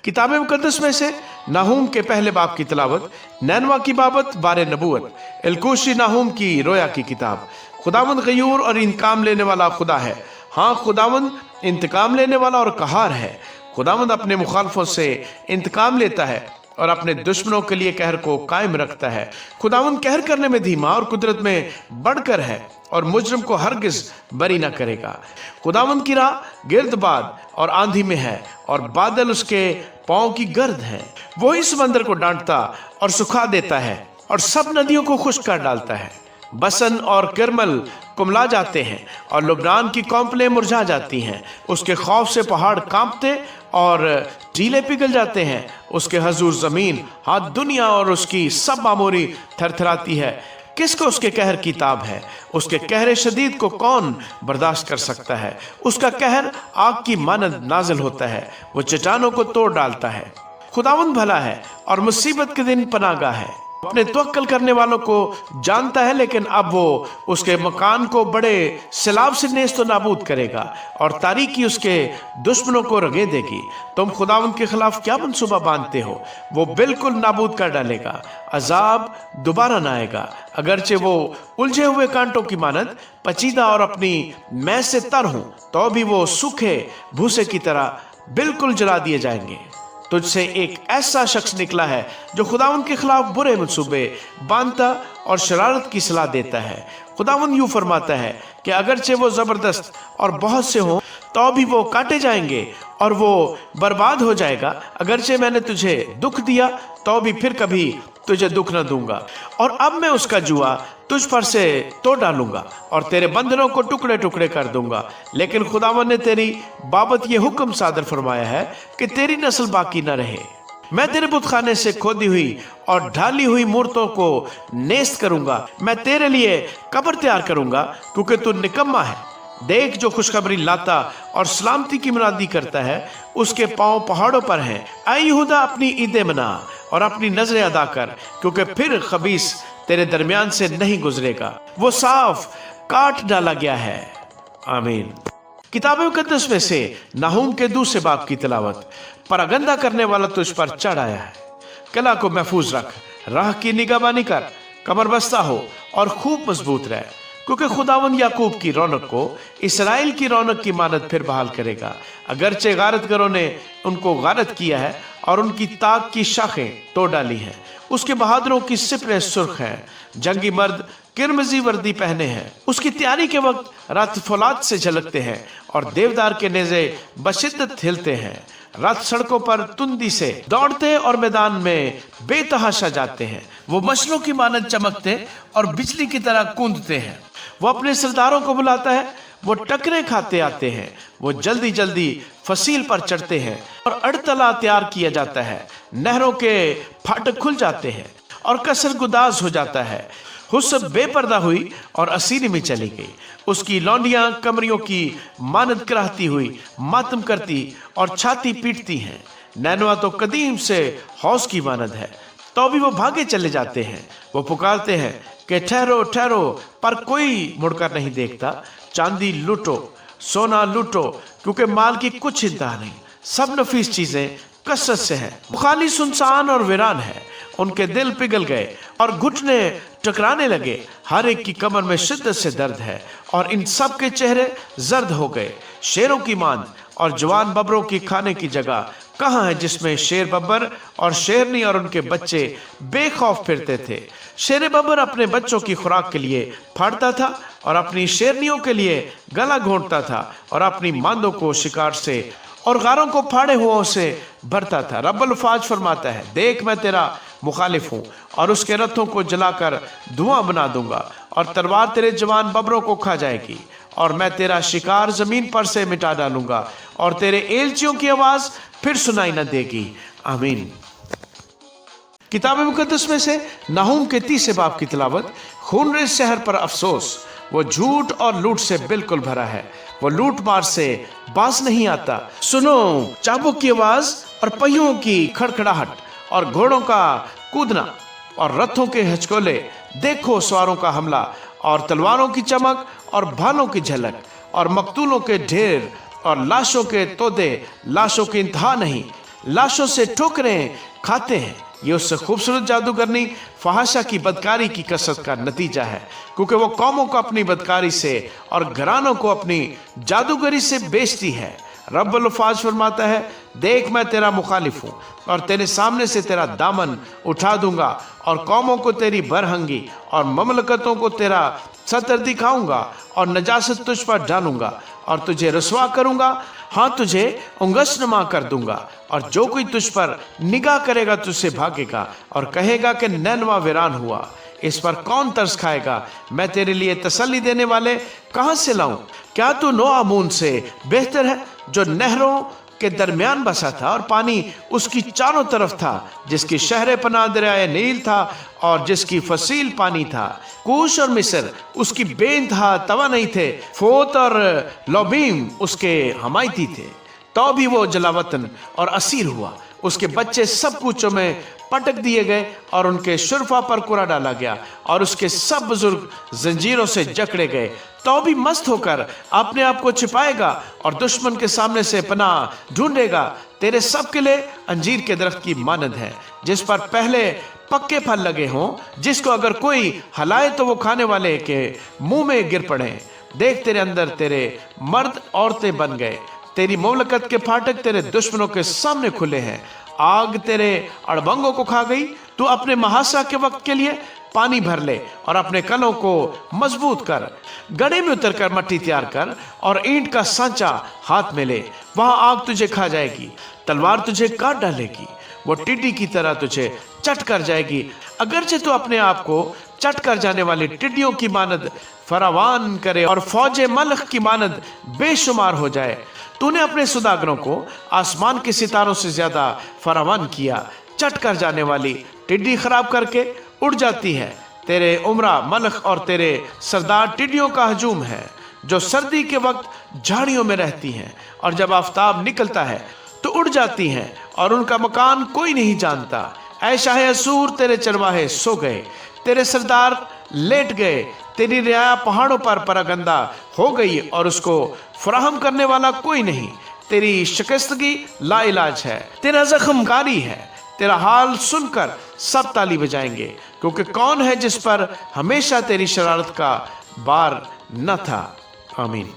किताब मुकद्दस में से नाहूम के पहले बाब की तिलावत, नैनवा की बाबत, बारे नबूवत, एलकोशी नाहूम की रोया की किताब। खुदावंद गयूर और इंतकाम लेने वाला खुदा है। हाँ, खुदावंद इंतकाम लेने वाला और कहार है। खुदावंद अपने मुखालफों से इंतकाम लेता है और अपने दुश्मनों के लिए कहर को कायम रखता है। खुदावंद कहर करने में धीमा और कुदरत में बढ़कर है और मुजरिम को हरगिज बरी न करेगा। खुदावंद की राह गिर्दबाद और आंधी में है और बादल उसके पांव की गर्द है। वो इस समंदर को डांटता और सुखा देता है और सब नदियों को खुश्क कर डालता है। बसन और किरमल कुमला जाते हैं और लुबनान की कौंपलें मुरझा जाती हैं। उसके खौफ से पहाड़ कांपते और टीले पिघल जाते हैं। उसके हजूर जमीन, हाँ दुनिया और उसकी सब मामूरी थरथराती है। किसको उसके कहर की ताब है? उसके कहर शदीद को कौन बर्दाश्त कर सकता है? उसका कहर आग की मानद नाजिल होता है, वो चट्टानों को तोड़ डालता है। खुदावंद भला है और मुसीबत के दिन पनागा है। अपने तवक्कल करने वालों को जानता है, लेकिन अब वो उसके मकान को बड़े सैलाब से नेस्त नाबूद करेगा और तारीकी उसके दुश्मनों को रगे देगी। तुम खुदावंद के खिलाफ क्या मंसूबा बांधते हो? वो बिल्कुल नाबूद कर डालेगा, अजाब दोबारा न आएगा। अगरचे वो उलझे हुए कांटों की मानद पचीदा और अपनी मैं से तर हों, तो भी वो सूखे भूसे की तरह बिल्कुल जला दिए जाएंगे। तुझसे एक ऐसा शख्स निकला है जो खुदावंद के खिलाफ बुरे मंसूबे बांधता और शरारत की सलाह देता है। खुदावंद यूं फरमाता है कि अगरचे वो जबरदस्त और बहुत से हों, तो भी वो काटे जाएंगे और वो बर्बाद हो जाएगा। अगरचे मैंने तुझे दुख दिया, तो भी फिर कभी तुझे दुख न दूंगा। और अब मैं उसका जुआ तुझ पर से तोड़ डालूंगा और तेरे बंधनों को टुकड़े टुकड़े कर दूंगा। लेकिन खुदावंद ने तेरी बाबत ये हुक्म सादर फरमाया है कि तेरी नस्ल बाकी न रहे। मैं तेरे बुतखाने से खोदी हुई और ढाली हुई मूर्तों को नेस्त करूंगा। मैं तेरे लिए कब्र तैयार करूंगा, क्योंकि तू निकम्मा है। देख, जो खुशखबरी लाता और सलामती की मुनादी करता है, उसके पांव पहाड़ों पर हैं। ऐ यहूदा, अपनी ईदें मना और अपनी नजरें अदा कर, क्योंकि फिर खबीस तेरे दरमियान से नहीं गुजरेगा। वो साफ काट डाला गया है। आमीन। किताब मुकद्दस में से नाहूम के दूसरे बाब की तिलावत। परगंदा करने वाला तुझ पर चढ़ आया है। कला को महफूज रख, राह की निगहबानी कर, कमर बस्ता हो और खूब मजबूत रह, क्योंकि खुदावंद याकूब की रौनक को इसराइल की रौनक की मानद फिर बहाल करेगा। अगरचे गारतगरों ने उनको गारत किया है और उनकी ताक की शाखें तोड़ डाली हैं। उसके बहादुरों की सिपरें सुर्ख हैं, जंगी मर्द किरमजी वर्दी पहने हैं। उसकी तैयारी के वक्त रथ फौलाद से झलकते हैं और देवदार के नेज़े बशिद्दत हिलते हैं। रथ सड़कों पर तुंदी से दौड़ते और मैदान में बेतहाशा जाते हैं। वो मशलों की मानद चमकते और बिजली की तरह कूदते हैं। वो अपने सरदारों को बुलाता है, वो टकरे खाते आते हैं। वो जल्दी जल्दी फसील पर चढ़ते हैं और अड़तला तैयार किया जाता है। नहरों के फाटक खुल जाते हैं और कसर गुदाज हो जाता है। हुस्न बेपर्दा हुई और असीरी में चली गई। उसकी लौंडियां कमरियों की मानद कराहती हुई मातम करती और छाती पीटती हैं। नैनवा तो कदीम से हौस की मानद है, तो भी वो भागे चले जाते हैं। वो पुकारते हैं कि ठहरो ठहरो, पर कोई मुड़कर नहीं देखता। चांदी लूटो, सोना लूटो, क्योंकि माल की कुछ चिंता नहीं। सब नफीस चीजें कसरत से हैं। खाली सुनसान और वीरान है। उनके दिल पिघल गए और घुटने टकराने लगे। हर एक की कमर में शिद्दत से दर्द है और इन सब के चेहरे जर्द हो गए। शेरों की मांद और जवान बबरों की खाने की जगह कहाँ है, जिसमें शेर बब्बर और शेरनी और उनके बच्चे बेखौफ फिरते थे। शेर बब्बर अपने बच्चों की खुराक के लिए फाड़ता था और अपनी शेरनियों के लिए गला घोंटता था और अपनी मांदों को शिकार से और गारों को फाड़े हुओं से भरता था। रब्बुल फाज फरमाता है, देख मैं तेरा मुखालिफ हूँ और उसके रथों को जलाकर धुआं बना दूंगा और तलवार तेरे जवान बबरों को खा जाएगी और मैं तेरा शिकार जमीन पर से मिटा डालूंगा और तेरे एलचियों की आवाज फिर सुनाई न देगी। आमीन। किताब मुकद्दस में से नाहूम के 30 बाब की तिलावत। खूनरेज शहर पर अफसोस, वो झूठ और लूट से बिल्कुल भरा है। वो लूट मार से बाज नहीं आता। सुनो चाबुक की आवाज और पहियों की खड़खड़ाहट और घोड़ों का कूदना और रथों के हचकोले। देखो सवारों का हमला और तलवारों की चमक और भालों की झलक और मकतूलों के ढेर और लाशों के तोदे। लाशों की इंतहा नहीं, लाशों से ठोकरें खाते हैं। ये उससे खूबसूरत जादूगरनी फहाशा की बदकारी की कसरत का नतीजा है, क्योंकि वो कौमों को अपनी बदकारी से और घरानों को अपनी जादूगरी से बेचती है। रब्बुल अल्फाज फरमाता है, देख मैं तेरा मुखालिफ हूँ और तेरे सामने से तेरा दामन उठा दूंगा और कौमों को तेरी बरहंगी और ममलकतों को तेरा सतर दिखाऊंगा और नजासत तुझ पर डालूंगा और तुझे रसवा करूंगा। हाँ, तुझे उंगशनुमा कर दूंगा और जो कोई तुझ पर निगाह करेगा तुझसे भागेगा और कहेगा कि नैनवा वीरान हुआ। इस पर कौन तरस खाएगा? मैं तेरे लिए तसल्ली देने वाले कहाँ से लाऊं? क्या तू नोआमून से बेहतर है, जो नहरों के दरमियान बसा था और पानी उसकी चारों तरफ था, जिसकी शहर पनाह दरियाए नील था और जिसकी फसील पानी था। कूश और मिस्र उसकी बेइंतहा तवा नहीं थे, फोत और लोबीम उसके हमायती थे। तो भी वो जलावतन और असीर हुआ, उसके बच्चे सब कूचों में पटक दिए गए और उनके शुरफा पर कुरा डाला गया और उसके सब बुजुर्ग जंजीरों से जकड़े गए। तो भी मस्त होकर अपने आप को छिपाएगा और दुश्मन के सामने से पनाह ढूंढेगा। तेरे सब किले अंजीर के दरख्त की मानद है, जिस पर पहले पक्के फल लगे हों, जिसको अगर कोई हलाए तो वो खाने वाले के मुंह में गिर पड़े। देख तेरे अंदर तेरे मर्द औरतें बन गए, तेरी मुमलकत के फाटक तेरे दुश्मनों के सामने खुले हैं। आग तेरे अड़बंगों को खा गई। तू अपने महासा के वक्त के लिए पानी भर ले और अपने कलों को मजबूत कर। गड्ढे में उतरकर मट्टी तैयार कर और ईंट का सांचा हाथ में ले। वहां आग तुझे खा जाएगी, तलवार तुझे काट डालेगी, वो टिड्डी की तरह तुझे चट कर जाएगी। अगरचे तू अपने आप को चट कर जाने वाली टिड्डियों की मानद फरावान करे और फौजे मलख की मानद बेशुमार हो जाए। तूने अपने सुदागरों को आसमान के सितारों से ज्यादा फरावान किया। चट कर जाने वाली टिड्डी खराब करके उड़ जाती है। तेरे उमरा मलख और तेरे सरदार टिड्डियों का हजूम है, जो सर्दी के वक्त झाड़ियों में रहती हैं और जब आफताब निकलता है तो उड़ जाती हैं और उनका मकान कोई नहीं जानता। ऐ शाह असूर, तेरे चरवाहे सो गए, तेरे सरदार लेट गए, तेरी रियाया पहाड़ों पर परागंदा हो गई और उसको फराहम करने वाला कोई नहीं। तेरी शिकस्तगी लाइलाज है, तेरा जख्म कारी है। तेरा हाल सुनकर सब ताली बजाएंगे, क्योंकि कौन है जिस पर हमेशा तेरी शरारत का बार न था। आमीन।